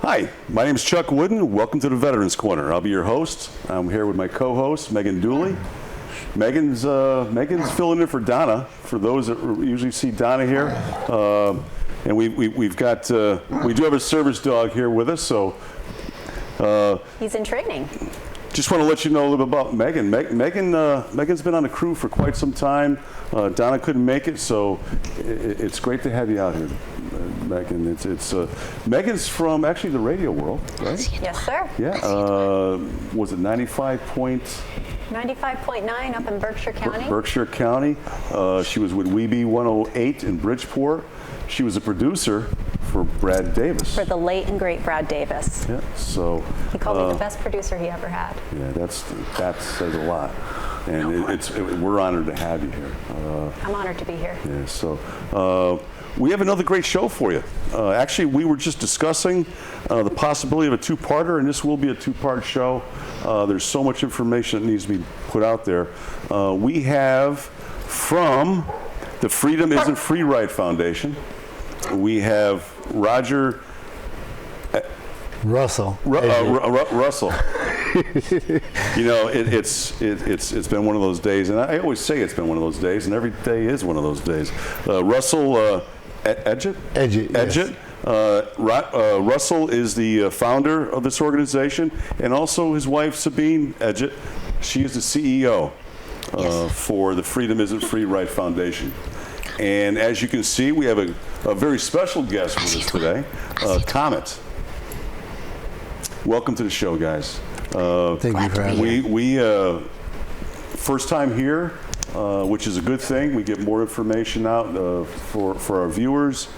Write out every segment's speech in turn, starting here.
Hi, my name is Chuck Wooden. Welcome to the Veterans Corner. I'll be your host. I'm here with my co-host, Megan Dooley. Megan's filling in for Donna, for those that usually see Donna here. And we do have a service dog here with us, so. He's in training. Just want to let you know a little bit about Megan. Megan's been on the crew for quite some time. Donna couldn't make it, so it's great to have you out here, Megan. Megan's from actually the radio world, right? Yes, sir. Yeah. Was it 95.9 up in Berkshire County. Berkshire County. She was with Weeby 108 in Bridgeport. She was a producer for Brad Davis. For the late and great Brad Davis. Yeah. So. He called me the best producer he ever had. Yeah, that says a lot, and we're honored to have you here. I'm honored to be here. Yeah. So. We have another great show for you. Actually, we were just discussing the possibility of a two-parter, and this will be a two-part show. There's so much information that needs to be put out there. We have from the Freedom Isn't Free Ride Foundation, we have Roger Russell. Russell. You know, it's been one of those days, and I always say it's been one of those days, and every day is one of those days. Russell Edgett? Edgett. Russell is the founder of this organization, and also his wife, Sabine Edgett. She is the CEO for the Freedom Isn't Free Ride Foundation. And as you can see, we have a very special guest with us today, Comet. Welcome to the show, guys. Thank you for having me. We first time here, which is a good thing. We get more information out for our viewers.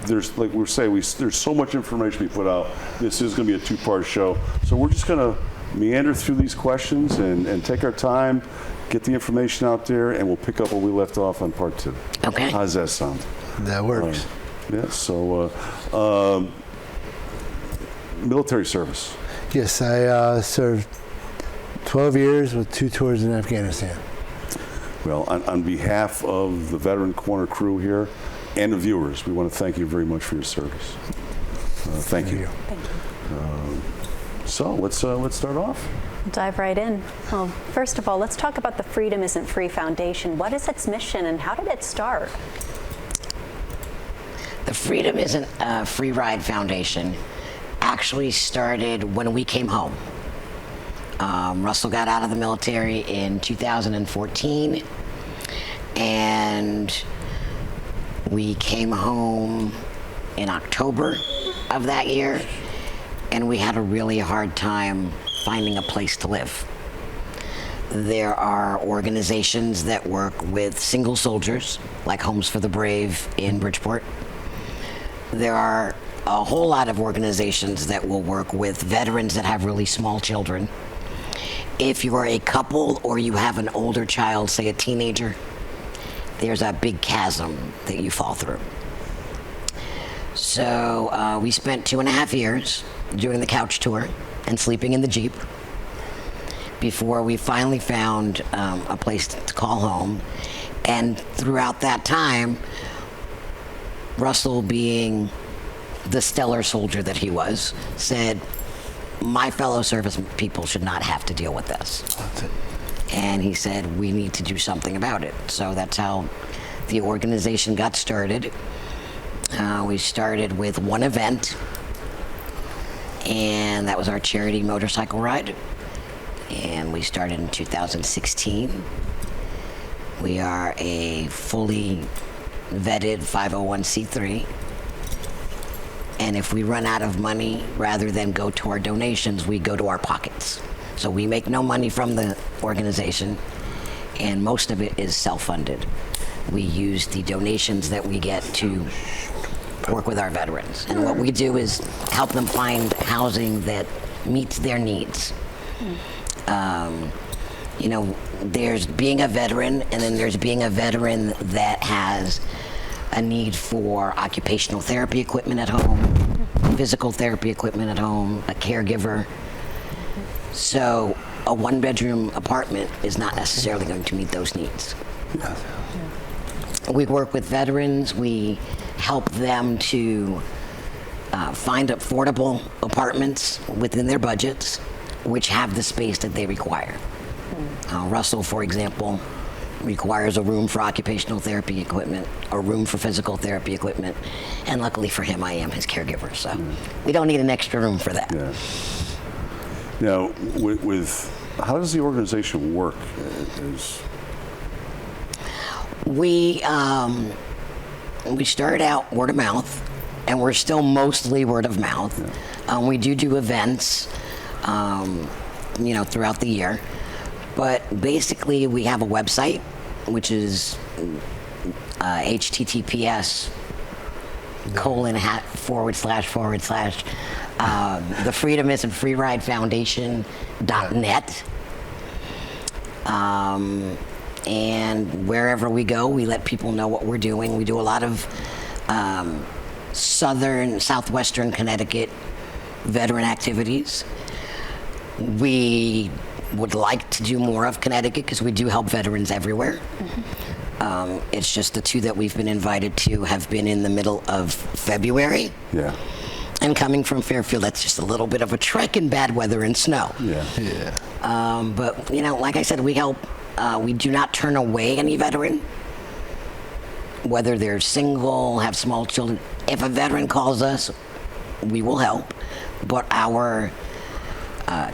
There's, like we say, there's so much information we put out. This is going to be a two-part show, so we're just going to meander through these questions and take our time, get the information out there, and we'll pick up where we left off on part two. Okay. How does that sound? That works. Yeah. So, military service. Yes, I served 12 years with 2 tours in Afghanistan. Well, on behalf of the Veteran Corner crew here and the viewers, we want to thank you very much for your service. Thank you. Thank you. So let's start off. We'll dive right in. Well, first of all, let's talk about the Freedom Isn't Free Foundation. What is its mission and how did it start? The Freedom Isn't Free Ride Foundation actually started when we came home. Russell got out of the military in 2014, and we came home in October of that year, and we had a really hard time finding a place to live. There are organizations that work with single soldiers, like Homes for the Brave in Bridgeport. There are a whole lot of organizations that will work with veterans that have really small children. If you're a couple or you have an older child, say a teenager, there's a big chasm that you fall through. So we spent 2.5 years doing the couch tour and sleeping in the Jeep before we finally found a place to call home. And throughout that time, Russell, being the stellar soldier that he was, said, my fellow service people should not have to deal with this. That's it. And he said, we need to do something about it. So that's how the organization got started. We started with one event, and that was our charity motorcycle ride. And we started in 2016. We are a fully vetted 501c3. And if we run out of money, rather than go to our donations, we go to our pockets. So we make no money from the organization, and most of it is self-funded. We use the donations that we get to work with our veterans. And what we do is help them find housing that meets their needs. You know, there's being a veteran, and then there's being a veteran that has a need for occupational therapy equipment at home, physical therapy equipment at home, a caregiver. So a one-bedroom apartment is not necessarily going to meet those needs. We work with veterans. We help them to find affordable apartments within their budgets, which have the space that they require. Russell, for example, requires a room for occupational therapy equipment, a room for physical therapy equipment, and luckily for him, I am his caregiver, so we don't need an extra room for that. Yeah. Now, with how does the organization work? We started out word of mouth, and we're still mostly word of mouth. We do events, throughout the year, but basically we have a website, which is https:// the Freedom Isn't Free Ride Foundation.net. And wherever we go, we let people know what we're doing. We do a lot of southwestern Connecticut veteran activities. We would like to do more of Connecticut because we do help veterans everywhere. It's just the two that we've been invited to have been in the middle of February. Yeah. And coming from Fairfield, that's just a little bit of a trek in bad weather and snow. Yeah. But, like I said, we help. We do not turn away any veteran, whether they're single, have small children. If a veteran calls us, we will help. But our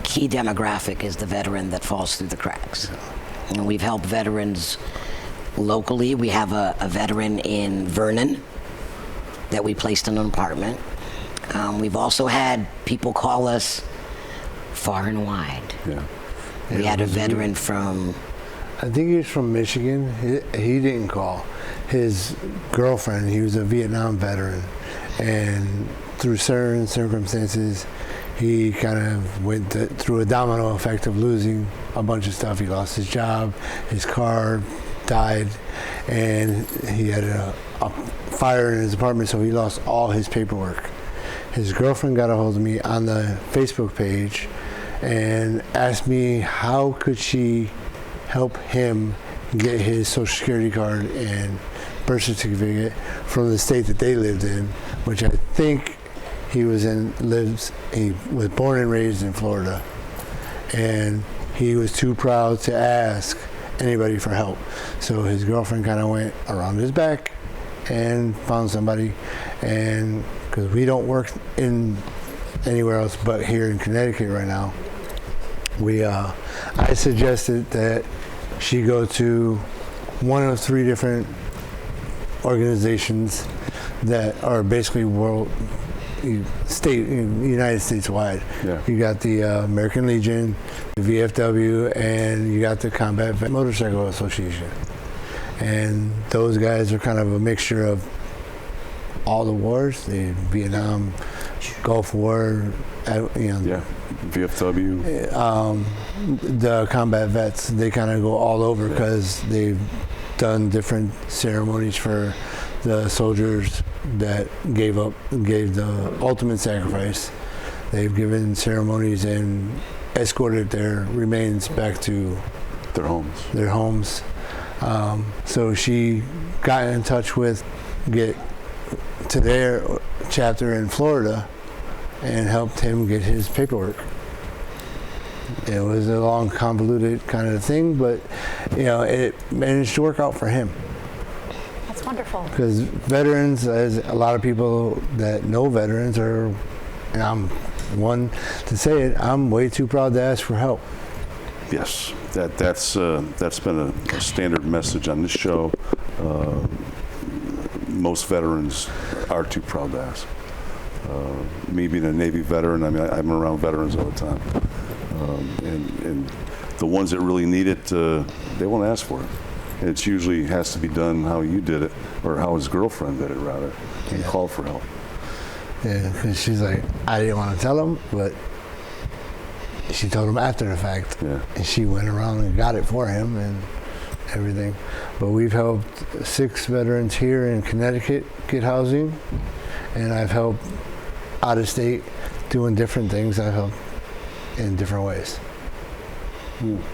key demographic is the veteran that falls through the cracks. And we've helped veterans locally. We have a veteran in Vernon that we placed in an apartment. We've also had people call us far and wide. Yeah. We had a veteran from... I think he was from Michigan. He didn't call. His girlfriend, he was a Vietnam veteran, and through certain circumstances, he kind of went through a domino effect of losing a bunch of stuff. He lost his job, his car died, and he had a fire in his apartment, so he lost all his paperwork. His girlfriend got a hold of me on the Facebook page and asked me how could she help him get his Social Security card and birth certificate from the state that they lived in, which I think he was born and raised in Florida, and he was too proud to ask anybody for help. So his girlfriend kind of went around his back and found somebody, and because we don't work in anywhere else but here in Connecticut right now, I suggested that she go to one of 3 different organizations that are basically United States wide. Yeah. You got the American Legion, the VFW, and you got the Combat Vet Motorcycle Association. And those guys are kind of a mixture of all the wars, the Vietnam, Gulf War, Yeah. VFW. The combat vets, they kind of go all over because they've done different ceremonies for the soldiers that gave the ultimate sacrifice. They've given ceremonies and escorted their remains back to Their homes. So she got in touch with get to their chapter in Florida and helped him get his paperwork. It was a long, convoluted kind of thing, but it managed to work out for him. That's wonderful. Because veterans, as a lot of people that know veterans are, and I'm one to say it, I'm way too proud to ask for help. Yes, that's been a standard message on this show. Most veterans are too proud to ask. Me being a Navy veteran, I mean, I'm around veterans all the time. And the ones that really need it, they won't ask for it. It usually has to be done how you did it, or how his girlfriend did it, rather, and call for help. Yeah, because she's like, I didn't want to tell him, but she told him after the fact. Yeah. And she went around and got it for him and everything. But we've helped 6 veterans here in Connecticut get housing, and I've helped out of state doing different things. I've helped in different ways.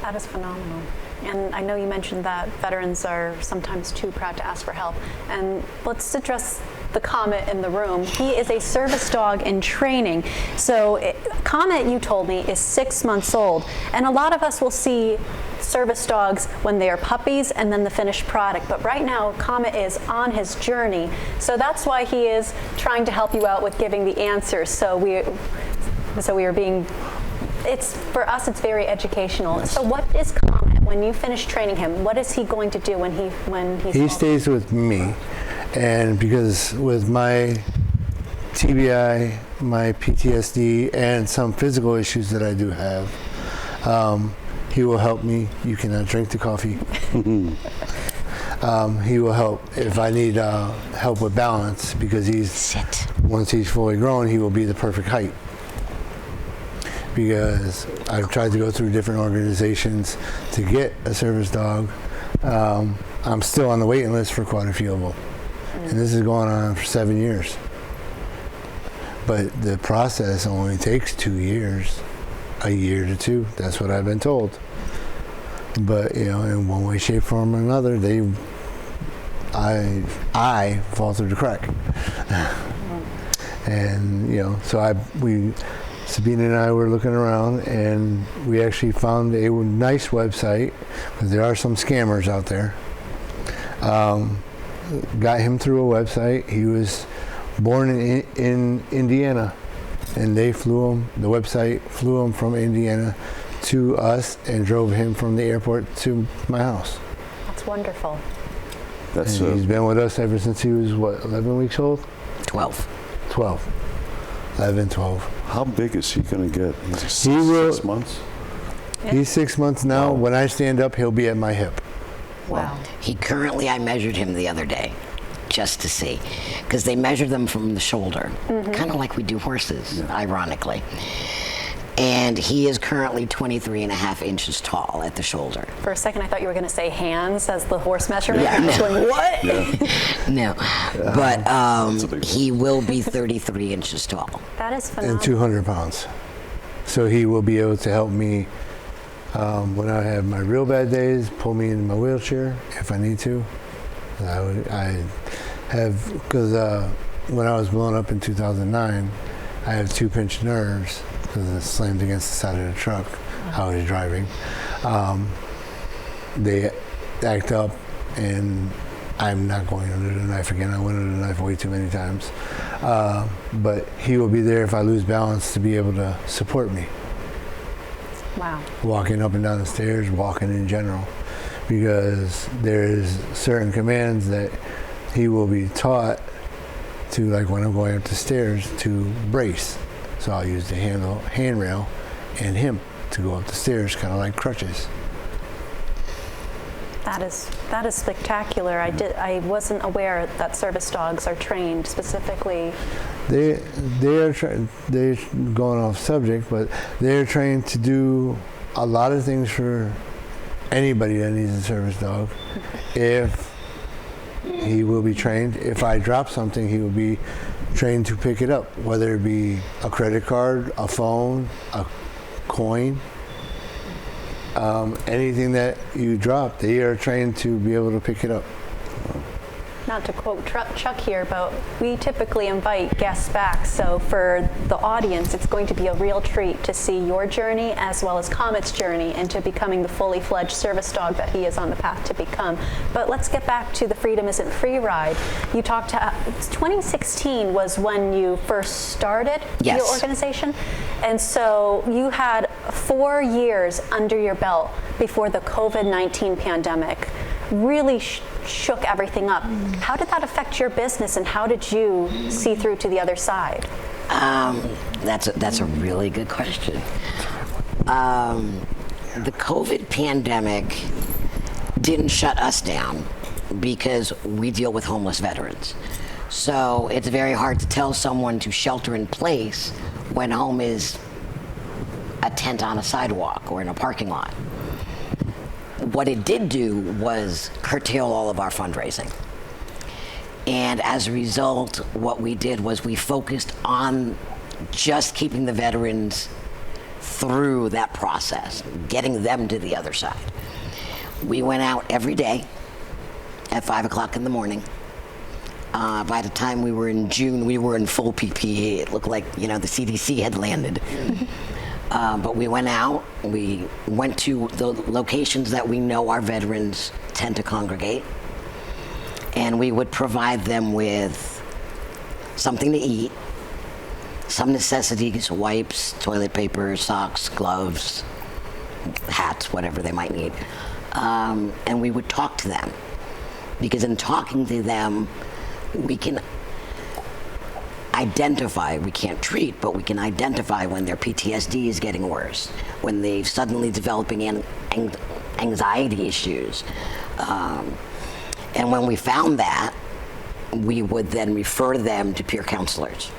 That is phenomenal. And I know you mentioned that veterans are sometimes too proud to ask for help. And let's address the Comet in the room. He is a service dog in training. So Comet, you told me, is 6 months old. And a lot of us will see service dogs when they are puppies and then the finished product. But right now, Comet is on his journey. So that's why he is trying to help you out with giving the answers. So we are being, for us, it's very educational. Yes. So what is Comet when you finish training him? What is he going to do when he's He home? stays with me, and because with my TBI, my PTSD, and some physical issues that I do have, he will help me. You cannot drink the coffee. He will help if I need help with balance, because once he's fully grown, he will be the perfect height. Because I've tried to go through different organizations to get a service dog. I'm still on the waiting list for quite a few of them. And this is going on for 7 years. But the process only takes 2 years, a year to 2. That's what I've been told. But, in one way, shape, form, or another, I fall through the crack. And, so Sabine and I were looking around, and we actually found a nice website, because there are some scammers out there. Got him through a website. He was born in Indiana, and the website flew him from Indiana to us and drove him from the airport to my house. That's wonderful. That's He's been with us ever since he was, 11 weeks old? 12. 12. 11, 12. how big is he going to get? Is he He will- 6 months? He's 6 months now. Wow. When I stand up, he'll be at my hip. Wow. I measured him the other day just to see, because they measure them from the shoulder, kind of like we do horses, ironically. And he is currently 23 and a half inches tall at the shoulder. For a second, I thought you were going to say hands as the horse measurement. Yeah, I was no. going, what? No, but a big he will be 33 inches tall. That is And phenomenal. 200 pounds. So he will be able to help me when I have my real bad days, pull me in my wheelchair if I need to. Because when I was blown up in 2009, I have 2 pinched nerves because it slammed against the side of the truck I was driving. They act up, and I'm not going under the knife again. I went under the knife way too many times. But he will be there if I lose balance to be able to support me. Wow. Walking up and down the stairs, walking in general, because there's certain commands that he will be taught to, like when I'm going up the stairs, to brace. So I'll use the handrail and him to go up the stairs, kind of like crutches. That is spectacular. I wasn't aware that service dogs are trained specifically. They're going off subject, but they're trained to do a lot of things for anybody that needs a service dog. If he will be trained, if I drop something, he will be trained to pick it up, whether it be a credit card, a phone, a coin, anything that you drop, they are trained to be able to pick it up. Not to quote Chuck here, but we typically invite guests back. So for the audience, it's going to be a real treat to see your journey as well as Comet's journey into becoming the fully fledged service dog that he is on the path to become. But let's get back to the Freedom Isn't Free ride. You talked to 2016 was when you first started Yes. your organization. And so you had 4 years under your belt before the COVID-19 pandemic really shook everything up. How did that affect your business, and how did you see through to the other side? That's a really good question. The COVID pandemic didn't shut us down because we deal with homeless veterans. So it's very hard to tell someone to shelter in place when home is a tent on a sidewalk or in a parking lot. What it did do was curtail all of our fundraising. And as a result, what we did was we focused on just keeping the veterans through that process, getting them to the other side. We went out every day at 5 o'clock in the morning, By the time we were in June, we were in full PPE. It looked like, the CDC had landed. But we went out, we went to the locations that we know our veterans tend to congregate, and we would provide them with something to eat, some necessities, wipes, toilet paper, socks, gloves, hats, whatever they might need. And we would talk to them, because in talking to them, we can identify, we can't treat, but we can identify when their PTSD is getting worse, when they're suddenly developing anxiety issues. And when we found that, we would then refer them to peer counselors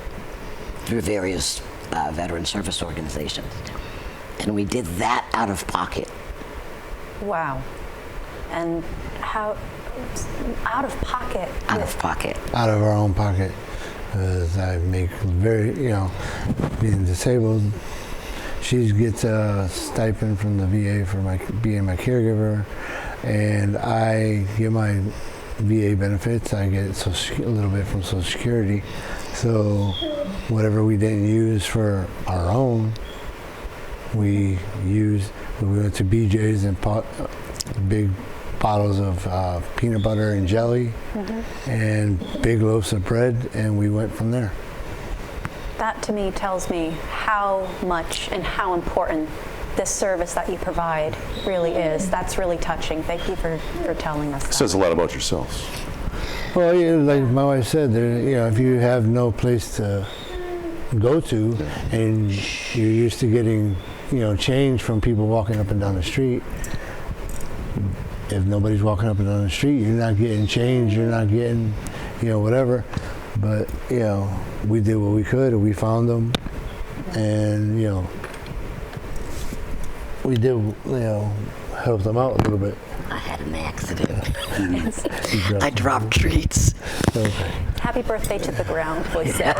through various veteran service organizations. And we did that out of pocket. Wow. And how, out of pocket? Out of pocket. Out of our own pocket. Because I make very, being disabled, she gets a stipend from the VA for being my caregiver, and I get my VA benefits. I get a little bit from Social Security. So whatever we didn't use for our own, we used. We went to BJ's and bought big bottles of peanut butter and jelly, and big loaves of bread, and we went from there. That to me tells me how much and how important this service that you provide really is. That's really touching. Thank you for telling us that. It says a lot about yourselves. Well, like my wife said, if you have no place to go to, and you're used to getting, change from people walking up and down the street. If nobody's walking up and down the street, you're not getting change, you're not getting, whatever. But, we did what we could, and we found them, and, we did, help them out a little bit. I had an accident. I dropped treats. Okay. Happy birthday to the ground, we say.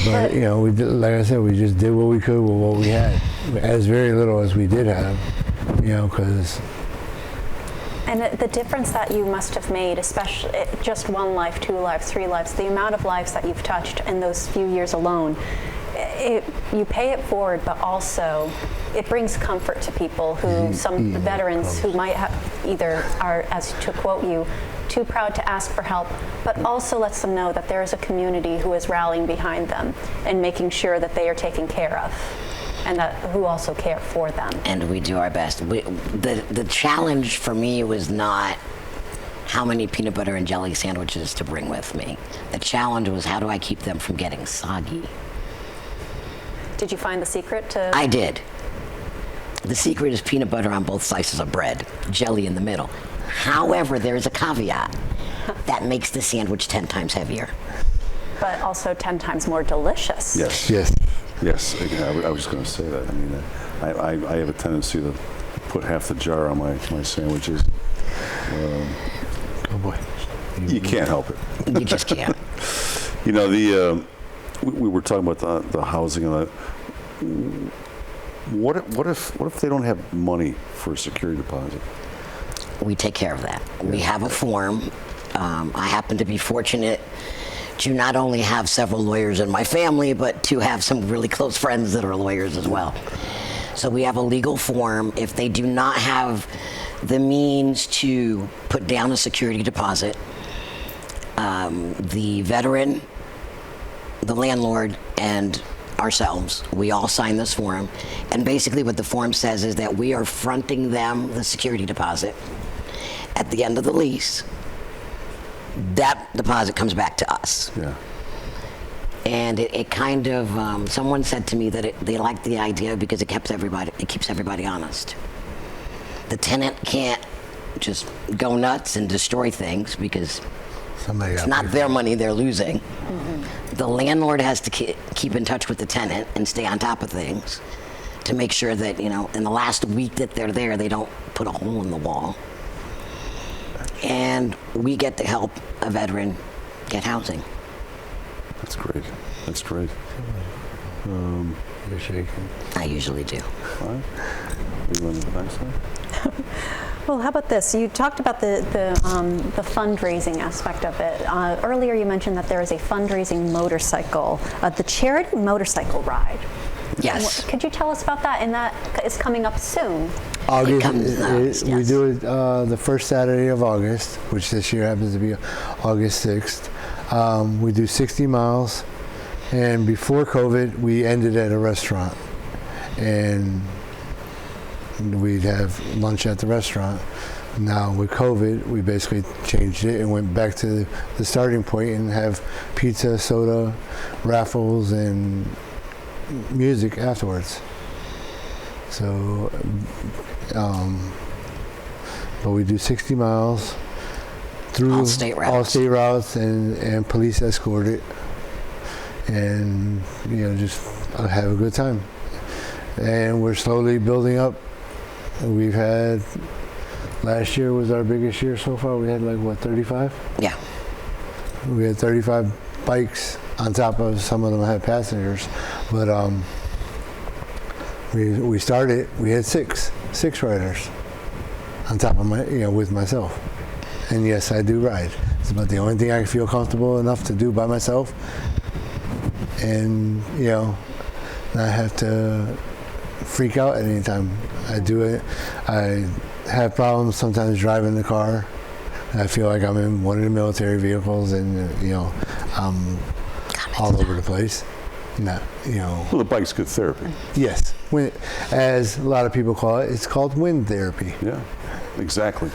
But, we did, like I said, we just did what we could with what we had. As very little as we did have, because... And the difference that you must have made, especially just 1 life, 2 lives, 3 lives, the amount of lives that you've touched in those few years alone, you pay it forward, but also it brings comfort to people who, some veterans who might have either are, as to quote you, too proud to ask for help, but also lets them know that there is a community who is rallying behind them and making sure that they are taken care of, and that who also care for them. And we do our best. The challenge for me was not how many peanut butter and jelly sandwiches to bring with me. The challenge was, how do I keep them from getting soggy? Did you find the secret to? I did. The secret is peanut butter on both slices of bread, jelly in the middle. However, there is a caveat that makes the sandwich 10 times heavier. But also 10 times more delicious. Yes. Yes. Yes, I was going to say that. I mean, I have a tendency to put half the jar on my sandwiches. Oh boy. You can't help it. You just can't. We were talking about the housing and that. What if they don't have money for a security deposit? We take care of that. We have a form. I happen to be fortunate to not only have several lawyers in my family, but to have some really close friends that are lawyers as well. So we have a legal form. If they do not have the means to put down a security deposit, the veteran, the landlord, and ourselves, we all sign this form. And basically what the form says is that we are fronting them the security deposit. At the end of the lease, that deposit comes back to us. Yeah. And it kind of, someone said to me that they liked the idea because it keeps everybody honest. The tenant can't just go nuts and destroy things because it's not their money they're losing. Mm-hmm. The landlord has to keep in touch with the tenant and stay on top of things to make sure that, in the last week that they're there, they don't put a hole in the wall. And we get to help a veteran get housing. That's great. That's great. You're shaking. I usually do. All right. Are you on the back side? Well, how about this? You talked about the fundraising aspect of it. Earlier you mentioned that there is a fundraising motorcycle, the charity motorcycle ride. Yes. Could you tell us about that? And that is coming up soon. August, we yes. do it the first Saturday of August, which this year happens to be August 6th. We do 60 miles, and before COVID, we ended at a restaurant, and we'd have lunch at the restaurant. Now with COVID, we basically changed it and went back to the starting point and have pizza, soda, raffles, and music afterwards. So, but we do 60 miles through All state routes, and police escort it, and just have a good time. And we're slowly building up. We've had, last year was our biggest year so far. We had 35? Yeah. We had 35 bikes on top of some of them had passengers, but we started. We had six riders on top of with myself. And yes, I do ride. It's about the only thing I feel comfortable enough to do by myself, and not have to freak out at any time. I do it. I have problems sometimes driving the car. I feel like I'm in one of the military vehicles, and I'm all over the place. Well, the bike's good therapy. Yes, as a lot of people call it, it's called wind therapy. Yeah, exactly.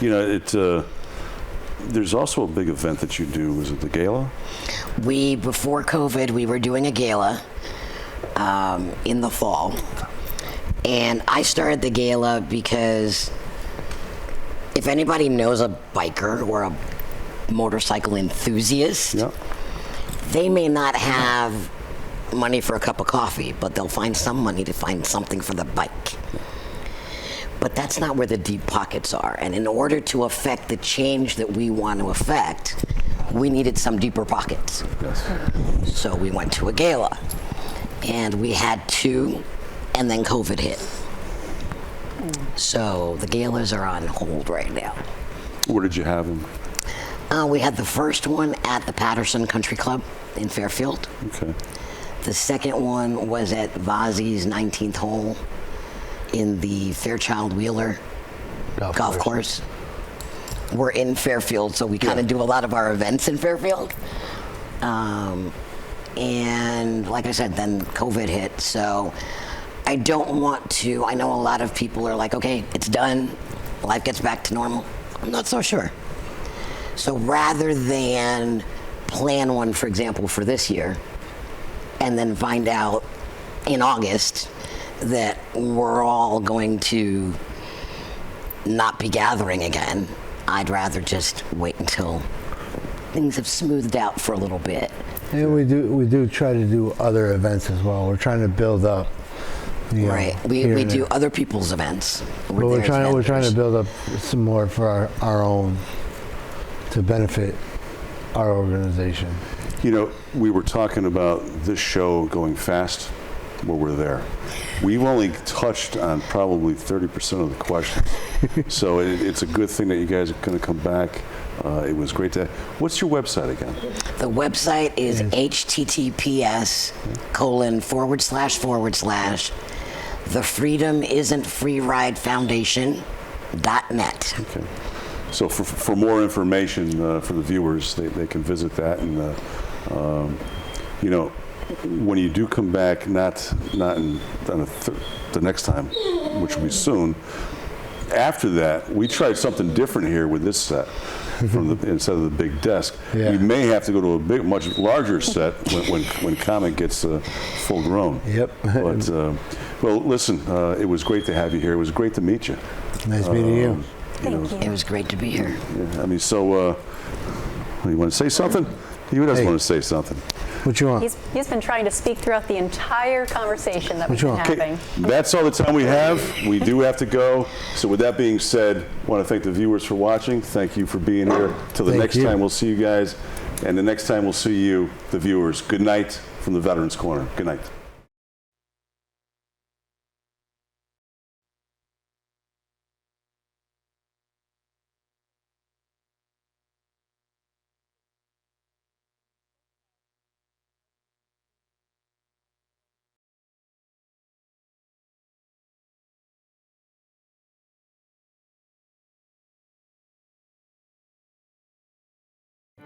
There's also a big event that you do. Is it the gala? Before COVID, we were doing a gala in the fall. And I started the gala because if anybody knows a biker or a motorcycle enthusiast, Yeah. they may not have money for a cup of coffee, but they'll find some money to find something for the bike. But that's not where the deep pockets are. And in order to affect the change that we want to affect, we needed some deeper pockets. Yes. So we went to a gala, and we had two, and then COVID hit. So the galas are on hold right now. Where did you have them? We had the first one at the Patterson Country Club in Fairfield. Okay. The second one was at Vazzi's 19th hole in the Fairchild Wheeler golf course. We're in Fairfield, so we kind of do a lot of our events in Fairfield. And like I said, then COVID hit, so I don't want to. I know a lot of people are like, okay, it's done, life gets back to normal. I'm not so sure. So rather than plan one, for example, for this year, and then find out in August that we're all going to not be gathering again, I'd rather just wait until things have smoothed out for a little bit. And we do try to do other events as well. We're trying to build up. Right. We do other people's events. We're trying to build up some more for our own, to benefit our organization. We were talking about this show going fast. Well, we're there. We've only touched on probably 30% of the questions. So it's a good thing that you guys are going to come back. It was great to. What's your website again? The website is https:// the Freedom Isn't Free Ride Foundation.net. Okay. So for more information for the viewers, they can visit that. And when you do come back, not the next time, which will be soon. After that, we tried something different here with this set. Instead of the big desk, we may have to go to a much larger set when Comet gets full grown. Yep. But well, listen, it was great to have you here. It was great to meet you. Nice meeting you. Thank you. It was great to be here. Yeah, I mean, so you want to say something? Who doesn't want to say something? What you want? He's been trying to speak throughout the entire conversation that we've been having. That's all the time we have. We do have to go. So with that being said, I want to thank the viewers for watching. Thank you for being here. Till the next time, we'll see you guys. And the next time we'll see you, the viewers. Good night from the Veterans Corner. Good night.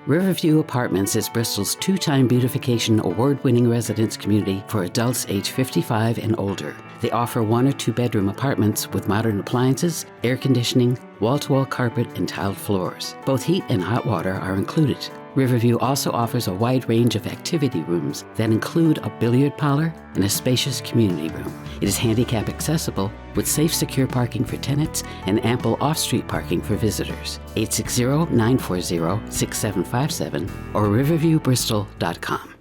Riverview Apartments is Bristol's 2-time beautification award-winning residence community for adults age 55 and older. They offer 1 or 2 bedroom apartments with modern appliances, air conditioning, wall-to-wall carpet, and tiled floors. Both heat and hot water are included. Riverview also offers a wide range of activity rooms that include a billiard parlor and a spacious community room. It is handicap accessible with safe, secure parking for tenants and ample off-street parking for visitors. 860-940-6757 or riverviewbristol.com.